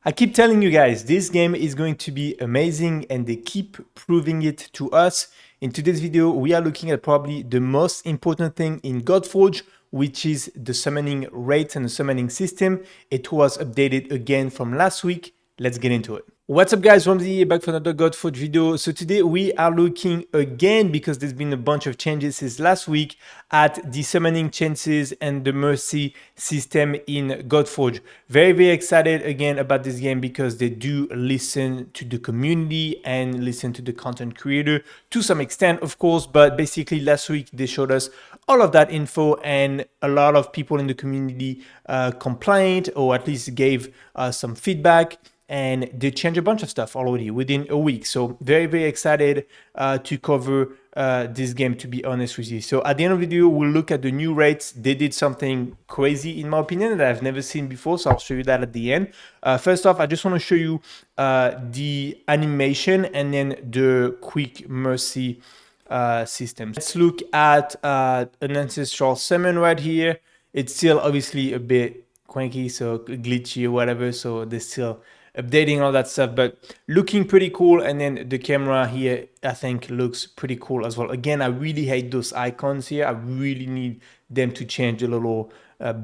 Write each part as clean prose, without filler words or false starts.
I keep telling you guys, this game is going to be amazing and they keep proving it to us. In today's video, we are looking at probably the most important thing in Godforge, which is the summoning rates and the summoning system. It was updated again from last week. Let's get into it. What's up guys, Ramsey here, back for another Godforge video. So today we are looking again, because there's been a bunch of changes since last week, at the summoning chances and the mercy system in Godforge. Very excited again about this game because they do listen to the community and listen to the content creator to some extent, of course, but basically last week they showed us all of that info and a lot of people in the community complained, or at least gave some feedback. And they changed a bunch of stuff already within a week. So very excited to cover this game, to be honest with you. So at the end of the video, we'll look at the new rates. They did something crazy, in my opinion, that I've never seen before. So I'll show you that at the end. First off, I just want to show you the animation and then the quick mercy system. Let's look at an ancestral summon right here. It's still obviously a bit quirky, so glitchy or whatever. So there's still updating all that stuff, but looking pretty cool. And then the camera here, I think, looks pretty cool as well. Again, I really hate those icons here. I really need them to change the little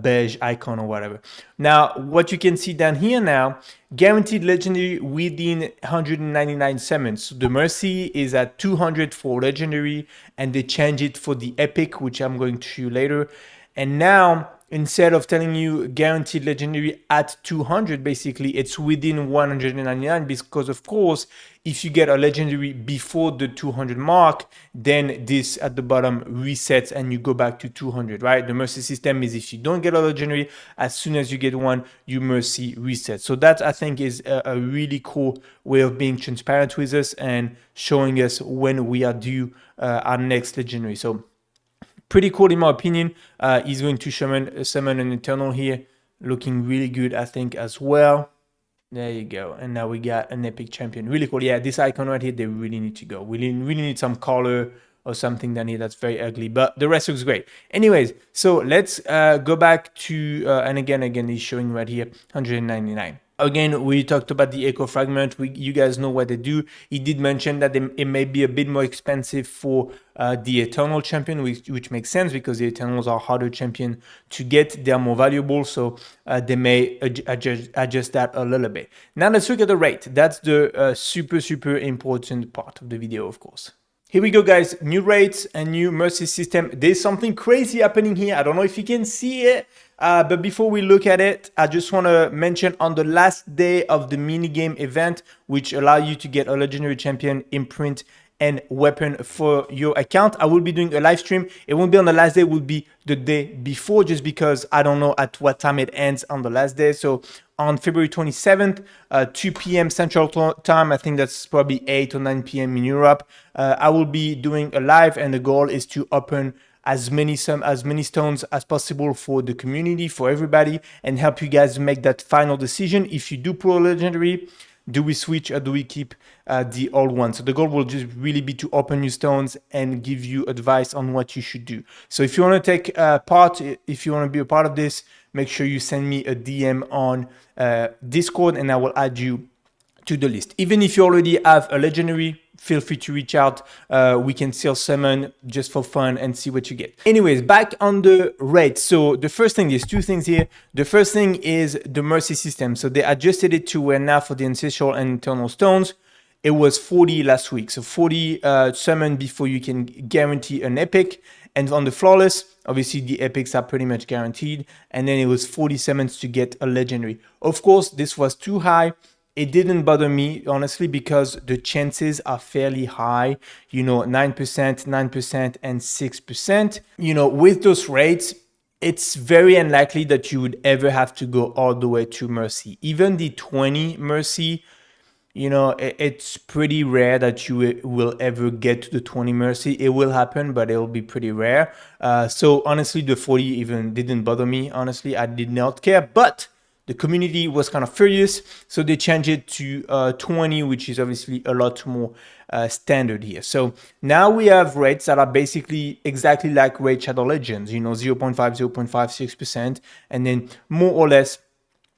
beige icon or whatever. Now, what you can see down here now, guaranteed legendary within 199 summons. So the mercy is at 200 for legendary, and they change it for the epic, which I'm going to show you later. And now, instead of telling you guaranteed legendary at 200, basically it's within 199, because of course, if you get a legendary before the 200 mark, then this at the bottom resets and you go back to 200, right? The mercy system is if you don't get a legendary, as soon as you get one, your mercy resets. So that, I think, is a really cool way of being transparent with us and showing us when we are due our next legendary. So pretty cool in my opinion. He's going to summon an Eternal here. Looking really good, I think, as well. There you go. And now we got an epic champion. Really cool. Yeah, this icon right here, they really need to go. We really need some color or something down here that's very ugly. But the rest looks great. Anyways, so let's go back to, and again, he's showing right here, 199. Again, we talked about the echo fragment. You guys know what they do. He did mention that it may be a bit more expensive for the Eternal champion, which makes sense because the Eternals are harder champion to get. They're more valuable, so they may adjust that a little bit. Now let's look at the rate. That's the super important part of the video, of course. Here we go, guys. New rates and new mercy system. There's something crazy happening here. I don't know if you can see it. But before we look at it, I just want to mention on the last day of the minigame event, which allow you to get a legendary champion, imprint, and weapon for your account, I will be doing a live stream. It won't be on the last day, it will be the day before, just because I don't know at what time it ends on the last day. So on February 27th, 2 p.m. Central Time, I think that's probably 8 or 9 p.m. in Europe, I will be doing a live, and the goal is to open as many stones as possible for the community, for everybody, and help you guys make that final decision. If you do pull a legendary, do we switch or do we keep the old one? So the goal will just really be to open your stones and give you advice on what you should do. So if you want to take part, if you want to be a part of this, make sure you send me a DM on Discord and I will add you to the list. Even if you already have a legendary, feel free to reach out. We can still summon just for fun and see what you get. Anyways, back on the rates. So the first thing, there's two things here. The first thing is the mercy system. So they adjusted it to where now for the ancestral and eternal stones, it was 40 last week. So 40 summon before you can guarantee an epic. And on the flawless, obviously the epics are pretty much guaranteed. And then it was 40 summons to get a legendary. Of course, this was too high. It didn't bother me, honestly, because the chances are fairly high, you know, 9%, 9%, and 6%. You know, with those rates, it's very unlikely that you would ever have to go all the way to mercy. Even the 20 mercy, you know, it's pretty rare that you will ever get to the 20 mercy. It will happen, but it will be pretty rare. So honestly, the 40 even didn't bother me. Honestly, I did not care, but the community was kind of furious, so they changed it to 20, which is obviously a lot more standard here. So now we have rates that are basically exactly like Raid Shadow Legends, you know, 0.5, 0.5, 6%, and then more or less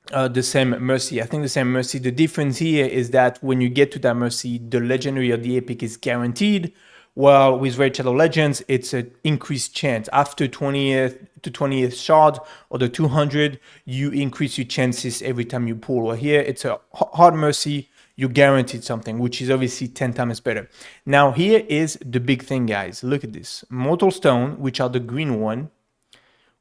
the same mercy. I think the same mercy. The difference here is that when you get to that mercy, the legendary or the epic is guaranteed. While with Raid Shadow Legends, it's an increased chance. After 20th to 20th shard or the 200, you increase your chances every time you pull. Or here, it's a hard mercy. You guaranteed something, which is obviously 10 times better. Now, here is the big thing, guys. Look at this. Mortal Stone, which are the green one,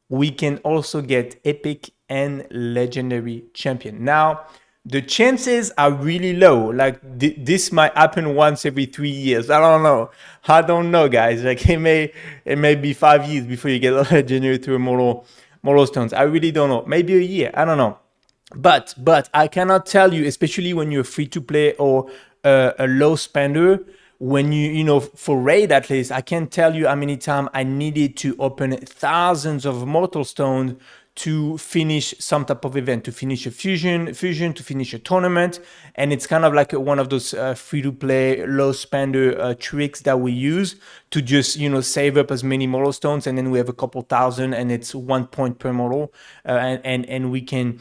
we can also get epic and legendary champion. Now, the chances are really low. Like this might happen once every 3 years. I don't know. I don't know, guys. Like it may be 5 years before you get a legendary through mortal stones. I really don't know. Maybe a year. I don't know. But I cannot tell you, especially when you're free to play or a low spender, when you know, for raid at least, I can't tell you how many times I needed to open thousands of mortal stones to finish some type of event, to finish a fusion, to finish a tournament. And it's kind of like one of those free-to-play, low-spender tricks that we use to just, you know, save up as many mortal stones, and then we have a couple thousand, and it's 1 point per mortal, and we can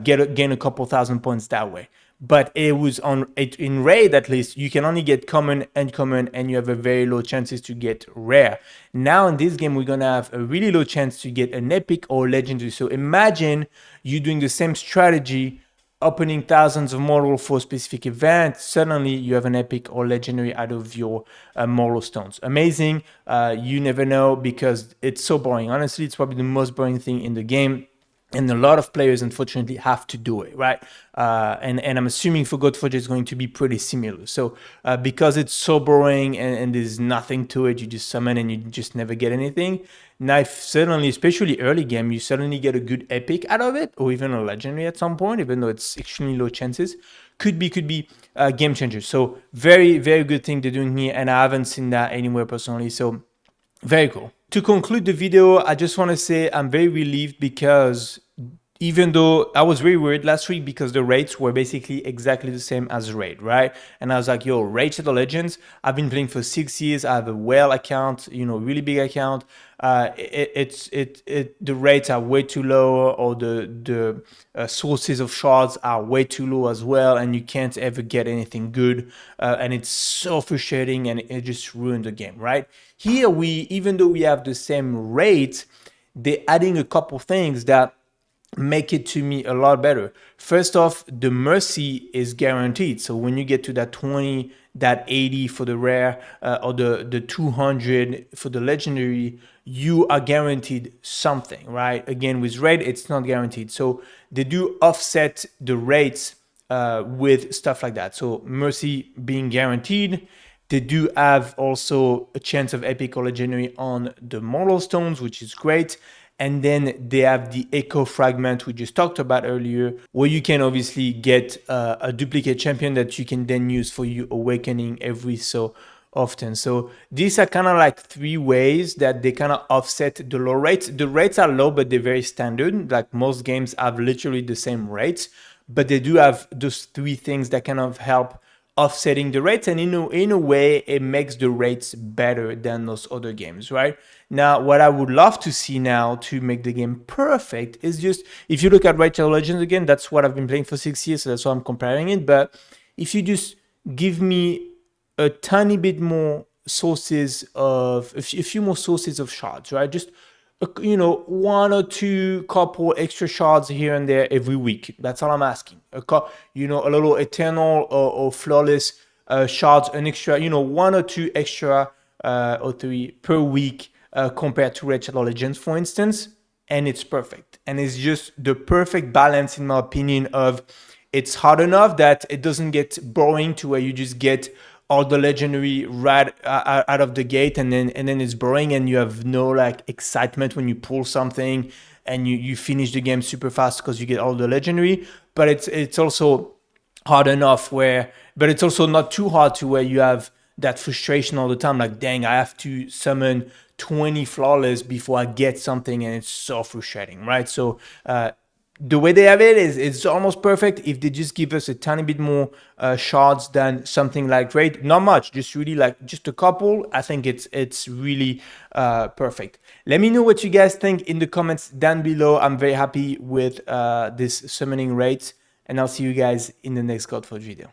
gain a couple thousand points that way. But it was in raid, at least you can only get common, uncommon, and you have a very low chances to get rare. Now in this game, we're gonna have a really low chance to get an epic or legendary. So imagine you doing the same strategy, opening thousands of mortal for a specific event. Suddenly you have an epic or legendary out of your mortal stones. Amazing. You never know, because it's so boring. Honestly, it's probably the most boring thing in the game. And a lot of players, unfortunately, have to do it, right? And I'm assuming for Godforge it's going to be pretty similar. So because it's so boring and there's nothing to it, you just summon and you just never get anything. Now, if suddenly, especially early game, you suddenly get a good epic out of it, or even a legendary at some point, even though it's extremely low chances, could be a game changer. So very, very good thing they're doing here, and I haven't seen that anywhere personally. So very cool. To conclude the video, I just want to say I'm very relieved, because even though I was very worried last week because the rates were basically exactly the same as raid, right? And I was like, yo, Raid Shadow Legends, I've been playing for 6 years. I have a whale account, you know, really big account. The rates are way too low, or the sources of shards are way too low as well, and you can't ever get anything good, and it's so frustrating, and it just ruined the game, right? Here, even though we have the same rate, they're adding a couple things that make it to me a lot better. First off, the mercy is guaranteed. So when you get to that 20, that 80 for the rare, or the 200 for the legendary, you are guaranteed something, right? Again, with raid, it's not guaranteed. So they do offset the rates with stuff like that. So mercy being guaranteed. They do have also a chance of epic or legendary on the mortal stones, which is great. And then they have the echo fragment we just talked about earlier, where you can obviously get a duplicate champion that you can then use for your awakening every so often. So these are kind of like 3 ways that they kind of offset the low rates. The rates are low, but they're very standard. Like most games have literally the same rates, but they do have those 3 things that kind of help offsetting the rates, and in a way it makes the rates better than those other games, right? Now, what I would love to see now to make the game perfect is just, if you look at Raid Shadow Legends again, that's what I've been playing for 6 years, so that's why I'm comparing it. But if you just give me a tiny bit more sources of, a few more sources of shards, right? Just, you know, 1 or 2 couple extra shards here and there every week. That's all I'm asking. You know, a little eternal or flawless shards, an extra, you know, 1 or 2 extra or 3 per week compared to Raid Shadow Legends, for instance. And it's perfect. And it's just the perfect balance, in my opinion, of it's hard enough that it doesn't get boring to where you just get all the legendary right out of the gate, and then it's boring, and you have no like excitement when you pull something, and you finish the game super fast because you get all the legendary. But it's also hard enough but it's also not too hard to where you have that frustration all the time, like, dang, I have to summon 20 flawless before I get something, and it's so frustrating, right? So the way they have it is it's almost perfect. If they just give us a tiny bit more shards than something like Raid, not much, just really like just a couple, I think it's really perfect. Let me know what you guys think in the comments down below. I'm very happy with this summoning rate, and I'll see you guys in the next Godforge video.